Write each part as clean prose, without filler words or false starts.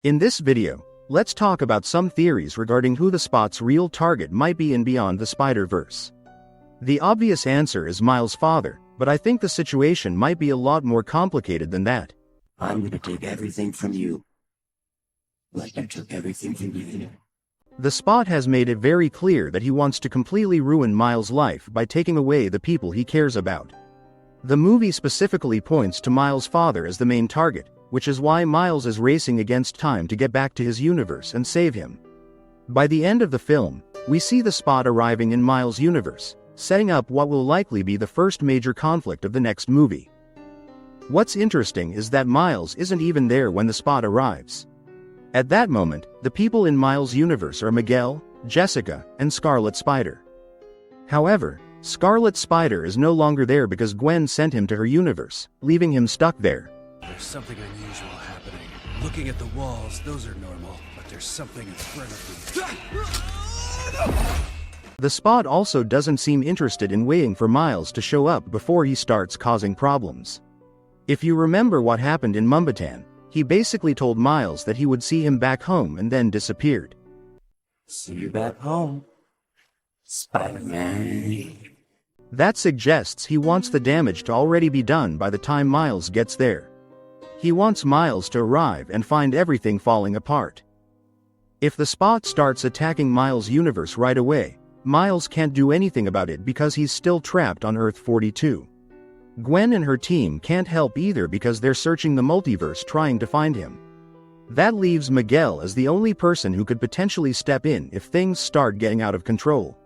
In this video, let's talk about some theories regarding who the Spot's real target might be in Beyond the Spider-Verse. The obvious answer is Miles' father, but I think the situation might be a lot more complicated than that. I'm gonna take everything from you. Like I took everything from you. The Spot has made it very clear that he wants to completely ruin Miles' life by taking away the people he cares about. The movie specifically points to Miles' father as the main target, which is why Miles is racing against time to get back to his universe and save him. By the end of the film, we see the Spot arriving in Miles' universe, setting up what will likely be the first major conflict of the next movie. What's interesting is that Miles isn't even there when the Spot arrives. At that moment, the people in Miles' universe are Miguel, Jessica, and Scarlet Spider. However, Scarlet Spider is no longer there because Gwen sent him to her universe, leaving him stuck there. There's something unusual happening. Looking at the walls, those are normal, but there's something in front of me. The Spot also doesn't seem interested in waiting for Miles to show up before he starts causing problems. If you remember what happened in Mumbattan, he basically told Miles that he would see him back home and then disappeared. See you back home, Spider-Man. That suggests he wants the damage to already be done by the time Miles gets there. He wants Miles to arrive and find everything falling apart. If the Spot starts attacking Miles' universe right away, Miles can't do anything about it because he's still trapped on Earth 42. Gwen and her team can't help either because they're searching the multiverse trying to find him. That leaves Miguel as the only person who could potentially step in if things start getting out of control.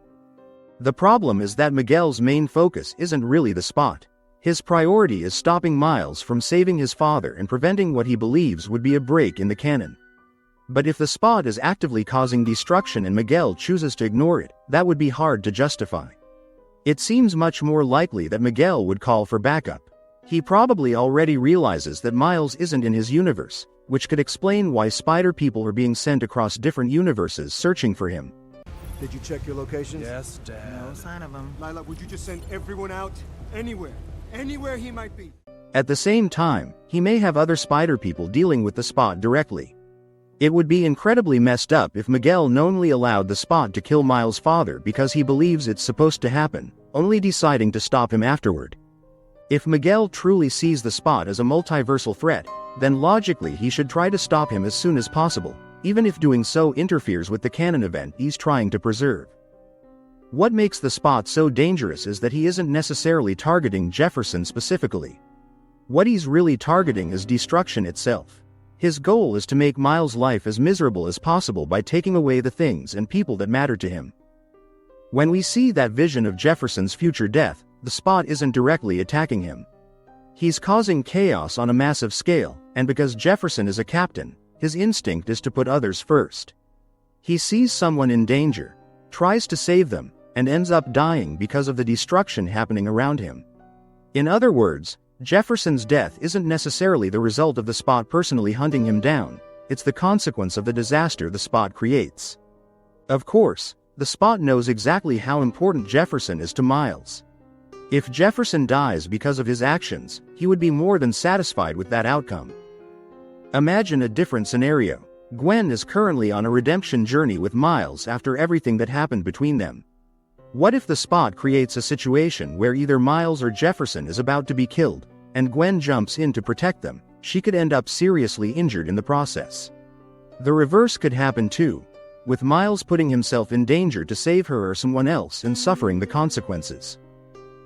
The problem is that Miguel's main focus isn't really the Spot. His priority is stopping Miles from saving his father and preventing what he believes would be a break in the canon. But if the Spot is actively causing destruction and Miguel chooses to ignore it, that would be hard to justify. It seems much more likely that Miguel would call for backup. He probably already realizes that Miles isn't in his universe, which could explain why Spider people are being sent across different universes searching for him. Did you check your locations? Yes, Dad. No sign of him. Lila, would you just send everyone out? Anywhere he might be. At the same time, he may have other Spider people dealing with the Spot directly. It would be incredibly messed up if Miguel knowingly allowed the Spot to kill Miles' father because he believes it's supposed to happen, only deciding to stop him afterward. If Miguel truly sees the Spot as a multiversal threat, then logically he should try to stop him as soon as possible, even if doing so interferes with the canon event he's trying to preserve. What makes the Spot so dangerous is that he isn't necessarily targeting Jefferson specifically. What he's really targeting is destruction itself. His goal is to make Miles' life as miserable as possible by taking away the things and people that matter to him. When we see that vision of Jefferson's future death, the Spot isn't directly attacking him. He's causing chaos on a massive scale, and because Jefferson is a captain, his instinct is to put others first. He sees someone in danger, tries to save them, and ends up dying because of the destruction happening around him. In other words, Jefferson's death isn't necessarily the result of the Spot personally hunting him down, it's the consequence of the disaster the Spot creates. Of course, the Spot knows exactly how important Jefferson is to Miles. If Jefferson dies because of his actions, he would be more than satisfied with that outcome. Imagine a different scenario. Gwen is currently on a redemption journey with Miles after everything that happened between them. What if the Spot creates a situation where either Miles or Jefferson is about to be killed, and Gwen jumps in to protect them? She could end up seriously injured in the process. The reverse could happen too, with Miles putting himself in danger to save her or someone else and suffering the consequences.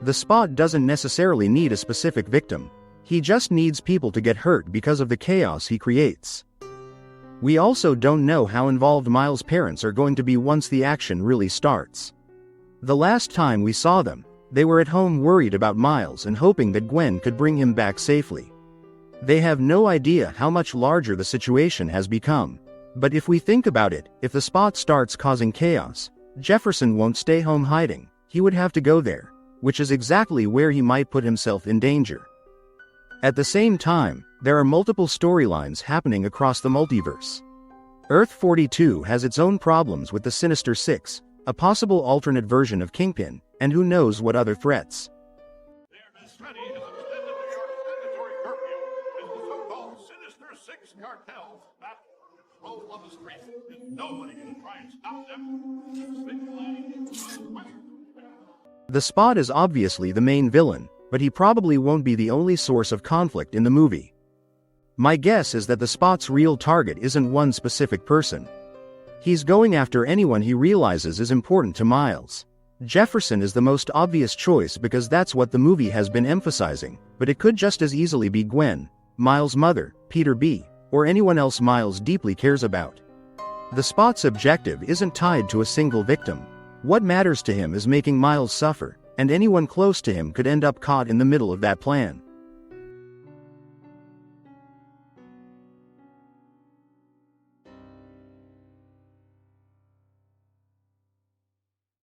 The Spot doesn't necessarily need a specific victim. He just needs people to get hurt because of the chaos he creates. We also don't know how involved Miles' parents are going to be once the action really starts. The last time we saw them, they were at home worried about Miles and hoping that Gwen could bring him back safely. They have no idea how much larger the situation has become. But if we think about it, if the Spot starts causing chaos, Jefferson won't stay home hiding, he would have to go there, which is exactly where he might put himself in danger. At the same time, there are multiple storylines happening across the multiverse. Earth 42 has its own problems with the Sinister Six, a possible alternate version of Kingpin, and who knows what other threats. Their strategy is extended New York's mandatory curfew as the so-called Sinister Six cartel. middle of the street, and nobody can try and stop them. Big flag. The Spot is obviously the main villain, but he probably won't be the only source of conflict in the movie. My guess is that the Spot's real target isn't one specific person. He's going after anyone he realizes is important to Miles. Jefferson is the most obvious choice because that's what the movie has been emphasizing, but it could just as easily be Gwen, Miles' mother, Peter B., or anyone else Miles deeply cares about. The Spot's objective isn't tied to a single victim. What matters to him is making Miles suffer, and anyone close to him could end up caught in the middle of that plan.